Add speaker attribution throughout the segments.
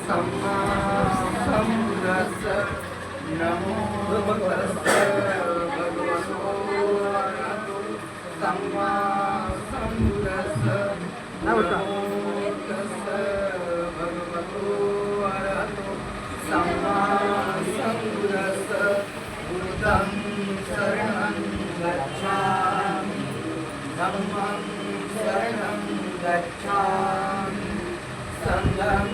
Speaker 1: सम्मा सम्बुद्धस्स नमो भगवते भगवतो अरहतो सम्मा सम्बुद्धस्स नमो भगवते भगवतो अरहतो सम्मा सम्बुद्धस्स बुद्धं शरणं गच्छामि धम्मं शरणं गच्छामि संघं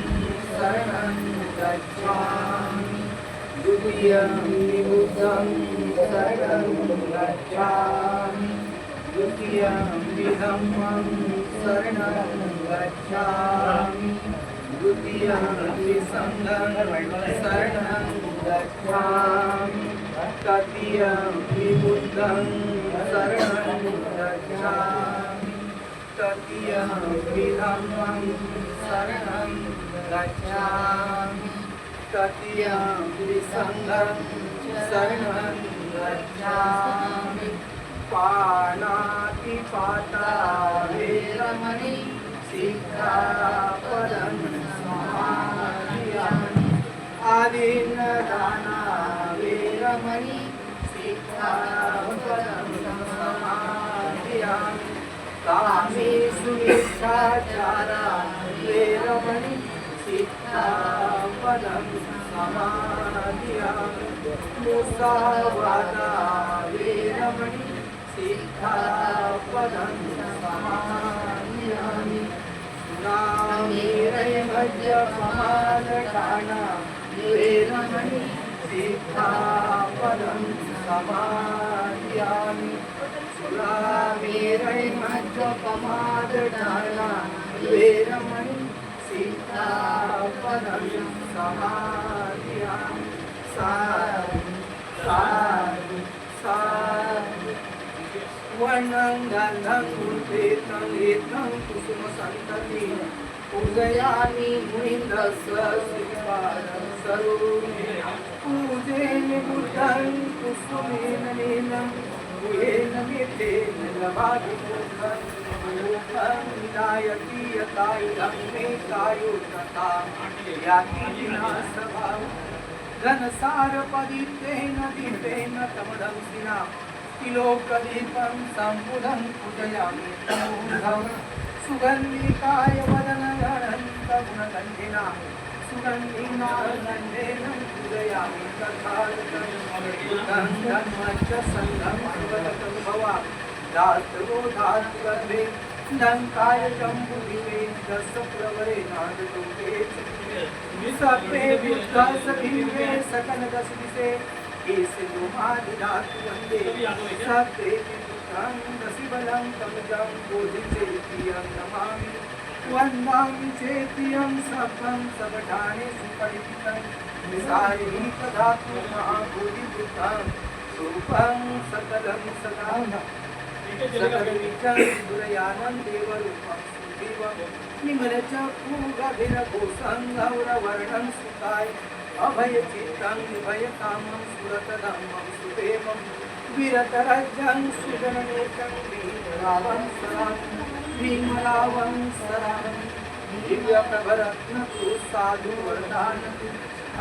Speaker 1: शरणं गच्छामि द्वितीयं बुद्धं शरणं गच्छामि द्वितीयं धम्मं शरणं गच्छामि द्वितीयं संघं शरणं गच्छामि तृतीयं बुद्धं शरणं गच्छामि तृतीयं धम्मं शरणं गच्छामि तृतीयं संघं शरणं गच्छामि पाणातिपाता वेरमणि सिक्खापदं समादियामि आदिन्नदाना वेरमणि सिक्खापदं समादियामि कामेषु मिथ्याचारा वेरमणि सिक्खापदं समादियामि मुसावादा वेरमणि सिक्खापदं समादियामि सुरामेरयमद्यपमादटाना वेरमणि सिक्खापदं समादियामि सुरामेरयमद्यपमादटाना वेरमणि सिक्खापदं समादियामि साधु साधु साधु वर्णं गन्धं उल्पेतं एतं कुसुमसन्तति पूजयामि मुनीन्द्रस्य श्रीपादं सरोजे पूजेमि बुद्धं कुसुमेन नीलं गुहेन मितेन लभामि बुद्धं रूपं विनायति यथा इदं मे कायो तथा याति विनाशभाव घनसारपदितेन दीपेन तमदंसिना तिलोकदीपं सम्बुधं पूजयामि तमोधं सुगन्धिकाय वदनगणन्तगुणगन्धिना सुगन्धिनागन्धेन पूजयामि तथागतं बुद्धं धम्मश्च सङ्घं सर्वगतं भवा दास्तवो धातुगर्भे लङ्काय जम्बुद्वीपे दशप्रवरे नादतोके विसर्पे बुद्धसभिन्वे सकलदशदिशे केसे लोमादिधातु वन्दे सत्रे पुत्रं दशिबलं तमुजं बोधिचेतियं नमामि वन्दामि चेतियं सभं सवधाने सुपरिचितं निसारीकधातु महाबोधिपुत्रं रूपं सकलं सदा सकलविचं दुरयानं देवरूपं सुदेवं निमलचक्षुगभिनभूषं गौरवर्णं सुताय अभयचित्तं निभयकामं सुरतधम्मं सुदेवं विरतरजं सुजननेकं भीमरावं सरावं भीमरावं सरावं दिव्यप्रभरत्नतु साधुवर्धानतु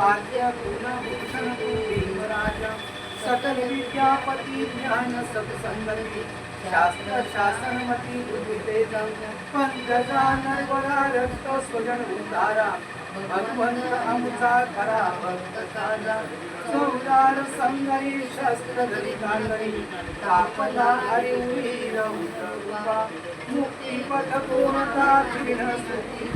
Speaker 1: आद्यपूर्णभूषणतु भीमराजं सकलविद्यापति ज्ञानसत्सङ्गति शास्त्रशासनमति बुद्धितेजं पञ्चजानर्वरा रक्तस्वजनउद्धारा भगवंत आमचा खरा भक्त साजा चौदार संगरी शस्त्रधरी कांदरी तापला हरी वीर मुक्ती पथ पूर्णता क्षीण स्तुती